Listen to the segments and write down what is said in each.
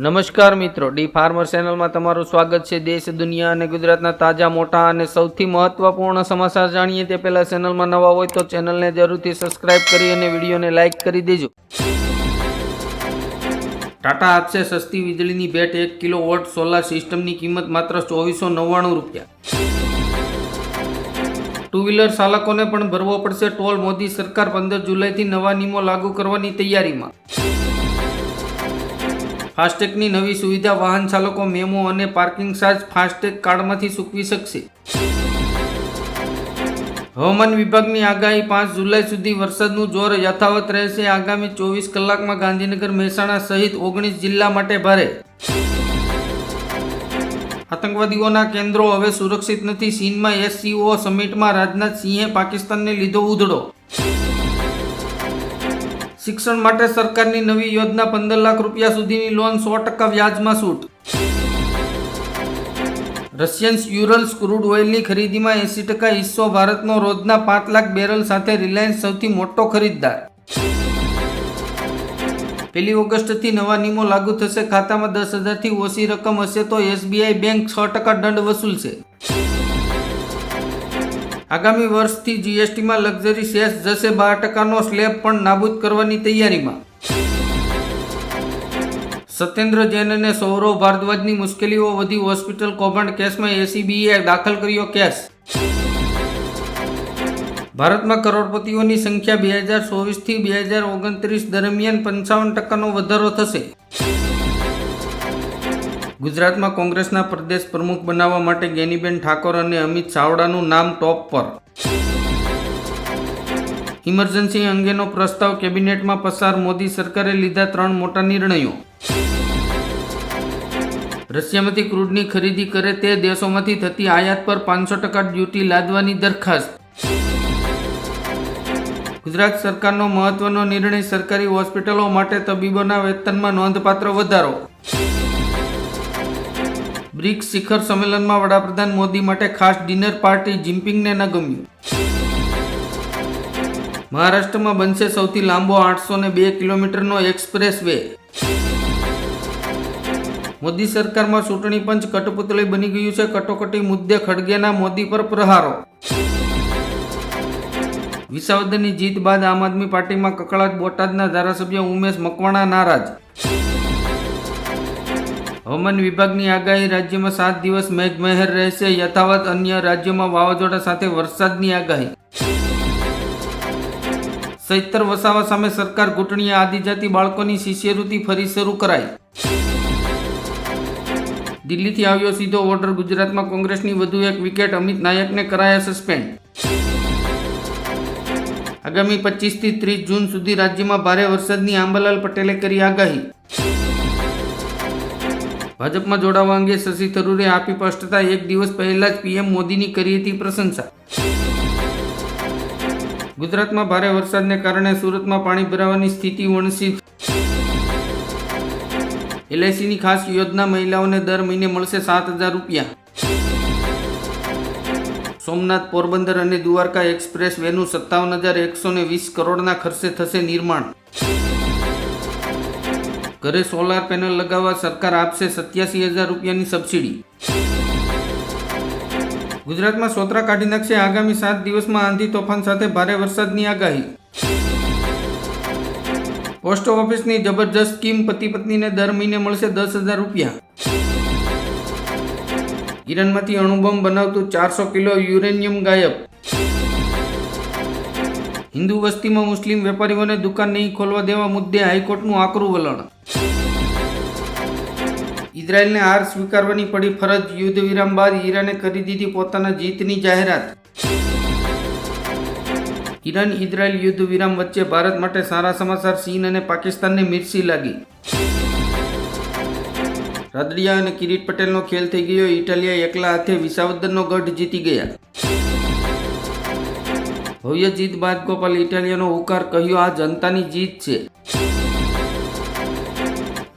નમસ્કાર મિત્રો, D farmer ચેનલમાં તમારું સ્વાગત છે। દેશ, દુનિયા અને ગુજરાતના તાજા, મોટા અને સૌથી મહત્વપૂર્ણ સમાચાર જાણીએ તે પહેલા ચેનલમાં નવા હોય તો ચેનલને જરૂરથી સબસ્ક્રાઇબ કરી અને વિડીયોને લાઇક કરી દેજો। ટાટા આપશે સસ્તી વીજળીની ભેટ। 1 કિલોવોટ સોલાર સિસ્ટમની કિંમત માત્ર 2499 રૂપિયા। ટુ વ્હીલર ચાલકોને પણ ભરવો પડશે ટોલ। મોદી સરકાર 15 જુલાઈથી નવા નિયમો લાગુ કરવાની તૈયારીમાં। ફાસ્ટેગની નવી સુવિધા વાહન ચાલકો મેમો અને પાર્કિંગ ચાર્જ ફાસ્ટેગ કાર્ડમાંથી ચૂકવી શકશે। હવામાન વિભાગની આગાહી 5 જુલાઈ સુધી વરસાદનું જોર યથાવત રહેશે। આગામી 24 કલાકમાં ગાંધીનગર, મહેસાણા સહિત 19 જિલ્લા માટે ભારે। આતંકવાદીઓના કેન્દ્રો હવે સુરક્ષિત નથી। ચીનમાં SCO સમિટમાં રાજનાથ સિંહે પાકિસ્તાનને લીધો ઉધડો। શિક્ષણ માટે સરકારની નવી યોજના, 15 લાખ રૂપિયા સુધીની લોન, 100% વ્યાજમાં છૂટ। રશિયન યુરલ્સ ક્રૂડ ઓઇલની ખરીદીમાં 80% હિસ્સો ભારતનો। રોજના 5 લાખ બેરલ સાથે રિલાયન્સ સૌથી મોટો ખરીદદાર। 1 ઓગસ્ટથી નવા નિયમો લાગુ થશે। ખાતામાં 10,000થી ઓછી રકમ હશે તો SBI બેંક 6% દંડ વસૂલશે। આગામી વર્ષથી GSTમાં લક્ઝરી સેસ જશે 12%નો સ્લેબ પણ નાબૂદ કરવાની તૈયારીમાં। સત્યેન્દ્ર જૈન અને સૌરવ ભારદ્વાજની મુશ્કેલીઓ વધી। હોસ્પિટલ કૌભાંડ કેસમાં ACBએ દાખલ કર્યો કેસ। ભારતમાં કરોડપતિઓની સંખ્યા 2024થી 2029 દરમિયાન 55%નો વધારો થશે। ગુજરાતમાં કોંગ્રેસના પ્રદેશ પ્રમુખ બનાવવા માટે ગેનીબેન ઠાકોર અને અમિત ચાવડાનું નામ ટોપ પર। ઇમરજન્સી અંગેનો પ્રસ્તાવ કેબિનેટમાં પસાર। મોદી સરકારે લીધા 3 મોટા નિર્ણયો। રશિયામાંથી ક્રૂડની ખરીદી કરે તે દેશોમાંથી થતી આયાત પર 500% ડ્યુટી લાદવાની દરખાસ્ત। ગુજરાત સરકારનો મહત્વનો નિર્ણય, સરકારી હોસ્પિટલો માટે તબીબોના વેતનમાં નોંધપાત્ર વધારો। બ્રિક્સ શિખર સંમેલનમાં વડાપ્રધાન મોદી માટે ખાસ ડિનર પાર્ટી, જિનપિંગને ન ગમ્યું। મહારાષ્ટ્રમાં બનશે સૌથી લાંબો 802 કિલોમીટરનો એક્સપ્રેસ વે। મોદી સરકારમાં ચૂંટણી પંચ કઠપુતળી બની ગયું છે। કટોકટી મુદ્દે ખડગેના મોદી પર પ્રહારો। વિસાવદરની જીત બાદ આમ આદમી પાર્ટીમાં કકળાટ। બોટાદના ધારાસભ્ય ઉમેશ મકવાણા નારાજ। હવામાન વિભાગની આગાહી, રાજ્યમાં 7 દિવસ મેઘમહેર રહેશે યથાવત। અન્ય રાજ્યોમાં વાવાઝોડા સાથે વરસાદની આગાહી। ચૈતર વસાવા સામે સરકાર ઘૂંટણીએ। આદિજાતિ બાળકોની શિષ્યવૃત્તિ ફરી શરૂ કરાઈ। દિલ્હીથી આવ્યો સીધો ઓર્ડર, ગુજરાતમાં કોંગ્રેસની વધુ એક વિકેટ। અમિત નાયકને કરાયા સસ્પેન્ડ। આગામી 25 થી 30 જૂન સુધી રાજ્યમાં ભારે વરસાદની આંબાલાલ પટેલે કરી આગાહી। ભાજપમાં જોડાવા અંગે શશી થરૂરે આપી સ્પષ્ટતા। 1 દિવસ પહેલા જ PM મોદીની કરી હતી પ્રશંસા। ગુજરાતમાં ભારે વરસાદને કારણે સુરતમાં પાણી ભરાવાની સ્થિતિ વણસી। LICની ખાસ યોજના, મહિલાઓને દર મહિને મળશે 7,000 રૂપિયા। સોમનાથ, પોરબંદર અને દ્વારકા એક્સપ્રેસ વેનું 57,120 કરોડના ખર્ચે થશે નિર્માણ। ઘરે સોલાર પેનલ લગાવવા સરકાર આપશે 87,000 રૂપિયાની સબસિડી। ગુજરાતમાં સોતરા કાઢી નાખશે। આગામી 7 દિવસમાં આંધી તોફાન સાથે ભારે વરસાદની આગાહી। પોસ્ટ ઓફિસની જબરજસ્ત સ્કીમ, પતિ પત્નીને દર મહિને મળશે 10,000 રૂપિયા। ઈરાનમાંથી અણુબોમ્બ બનાવતું 400 કિલો યુરેનિયમ ગાયબ। હિન્દુ વસ્તીમાં મુસ્લિમ વેપારીઓને દુકાન નહીં ખોલવા દેવા મુદ્દે હાઈકોર્ટનું આકરું વલણ। ઇઝરાયેલને હાર સ્વીકારવાની પડી ફરજ। યુદ્ધ વિરામ બાદ ઈરાને કરી દીધી પોતાના જીતની જાહેરાત। ઈરાન ઇઝરાયલ યુદ્ધ વિરામ વચ્ચે ભારત માટે સારા સમાચાર। ચીન અને પાકિસ્તાનને મિર્ચી લાગી। રાદડિયા અને કિરીટ પટેલનો ખેલ થઈ ગયો। ઇટાલિયા એકલા હાથે વિસાવદરનો ગઢ જીતી ગયા। ભવ્ય જીત બાદ ગોપાલ ઇટાલિયાનો હુંકાર, કહ્યું આ જનતાની જીત છે।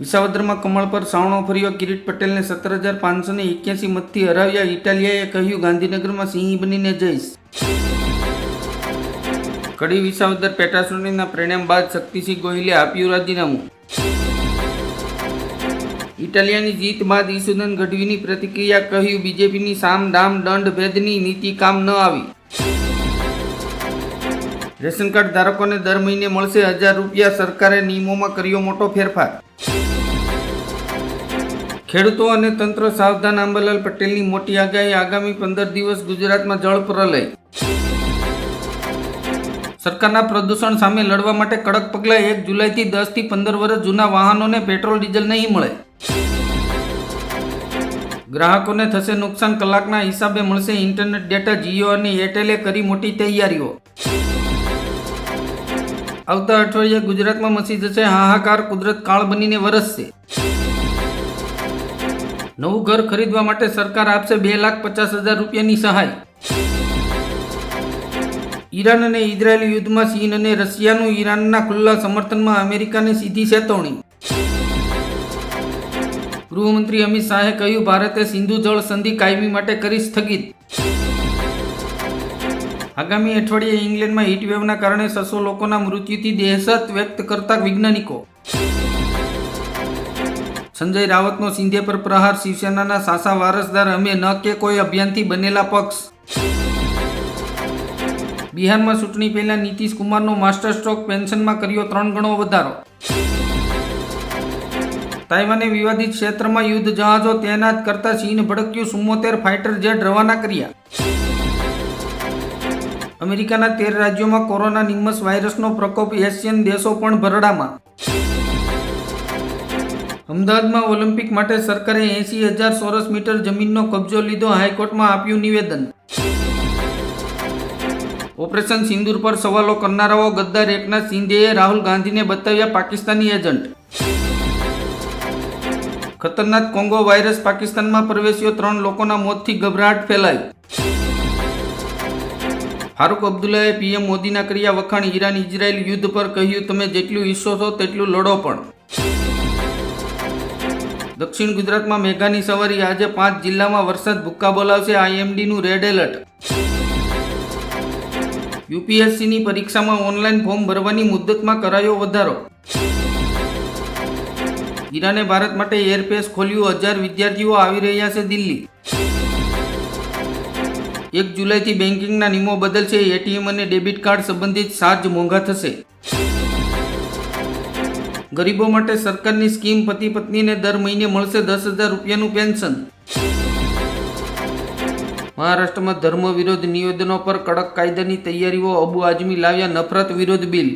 વિસાવદરમાં કમળ પર સાવણો ફર્યો। કિરીટ પટેલને 17,581 મતથી હરાવ્યા। ઇટાલિયાએ કહ્યું ગાંધીનગરમાં સિંહ બનીને જઈશ। કડી વિસાવદર પેટા ચૂંટણીના પરિણામ બાદ શક્તિસિંહ ગોહિલે આપ્યું રાજીનામું। ઇટાલિયાની જીત બાદ ઈસુદાન ગઢવીની પ્રતિક્રિયા, કહ્યું બીજેપીની સામ દામ દંડ ભેદની નીતિ કામ ન આવી. રેશન કાર્ડ ધારકોને દર મહિને મળશે 1000 રૂપિયા, સરકારે નિયમોમાં કર્યો મોટો ફેરફાર. ખેડૂતો અને તંત્ર સાવધાન, અંબાલાલ પટેલની મોટી આગાહી, આગામી 15 દિવસ ગુજરાતમાં જળ પ્રલય. સરકારના પ્રદૂષણ સામે લડવા માટે કડક પગલાં, 1 જુલાઈથી 10 થી 15 વર્ષ જૂના વાહનોને પેટ્રોલ ડીઝલ નહીં મળે. ગ્રાહકોને થશે નુકસાન, કલાકના હિસાબે મળશે ઇન્ટરનેટ ડેટા, જીઓ અને એરટેલે કરી મોટી તૈયારીઓ. આવતા અઠવાડિયે ગુજરાતમાં મચી જશે હાહાકાર, કુદરત કાળ બનીને વરસશે. નવું ઘર ખરીદવા માટે સરકાર આપશે 2,50,000 રૂપિયાની સહાય. ઈરાન અને ઇઝરાયેલ યુદ્ધમાં ચીન અને રશિયાનું ઈરાનના ખુલ્લા સમર્થનમાં, અમેરિકાને સીધી ચેતવણી. ગૃહમંત્રી અમિત શાહે કહ્યું ભારતે સિંધુ જળ સંધિ કાયમી માટે કરી સ્થગિત. આગામી અઠવાડિયે ઇંગ્લેન્ડમાં હીટવેવના કારણે 600 લોકોના મૃત્યુથી દહેશત વ્યક્ત કરતા વૈજ્ઞાનિકો. સંજય રાવતનો શિંદે પર પ્રહાર, શિવસેનાના સાસા વારસદાર અમે ન કે કોઈ અભિયાનથી બનેલા પક્ષ. બિહારમાં ચૂંટણી પહેલા નીતિશ કુમારનો માસ્ટર સ્ટ્રોક, પેન્શનમાં કર્યો 3 ગણો વધારો. તાઇવાને વિવાદિત ક્ષેત્રમાં યુદ્ધ જહાજો તૈનાત કરતા ચીન ભડક્યું, 74 ફાઇટર જેટ રવાના કર્યા. અમેરિકાના 13 રાજ્યોમાં કોરોના નિમ્મસ વાયરસનો પ્રકોપ, એશિયન દેશો પણ ભરડામાં. અમદાવાદમાં ઓલિમ્પિક માટે સરકારે 80,000 ચોરસ મીટર જમીનનો કબજો લીધો, હાઈકોર્ટમાં આપ્યું નિવેદન. ઓપરેશન સિંદૂર પર સવાલો કરનારાઓ ગદ્દાર, એકનાથ શિંદેએ રાહુલ ગાંધીને બતાવ્યા પાકિસ્તાની એજન્ટ. ખતરનાક કોંગો વાયરસ પાકિસ્તાનમાં પ્રવેશ્યો, 3 લોકોના મોતથી ગભરાટ ફેલાઈ. ફારૂક અબ્દુલ્લાએ પીએમ મોદીના કર્યા વખાણ, ઈરાન ઇઝરાયેલ યુદ્ધ પર કહ્યું તમે જેટલું ઈચ્છો છો તેટલું લડો પણ. દક્ષિણ ગુજરાતમાં મેઘાની સવારી, આજે 5 જિલ્લામાં વરસાદ ભૂક્કા બોલાવશે, આઈએમડીનું રેડ એલર્ટ. યુપીએસસીની પરીક્ષામાં ઓનલાઈન ફોર્મ ભરવાની મુદ્દતમાં કરાયો વધારો. ઈરાને ભારત માટે એરપેસ ખોલ્યું, 1000 વિદ્યાર્થીઓ આવી રહ્યા છે દિલ્હી. 1 જુલાઈથી બેન્કિંગના નિયમો બદલશે, એટીએમ અને ડેબિટ કાર્ડ સંબંધિત ચાર્જ મોંઘા થશે. ગરીબો માટે સરકારની સ્કીમ, પતિ પત્નીને દર મહિને મળશે 10,000 રૂપિયાનું પેન્શન. મહારાષ્ટ્રમાં ધર્મ વિરોધ નિવેદનો પર કડક કાયદાની તૈયારીઓ, અબુ આઝમી લાવ્યા નફરત વિરોધ બિલ.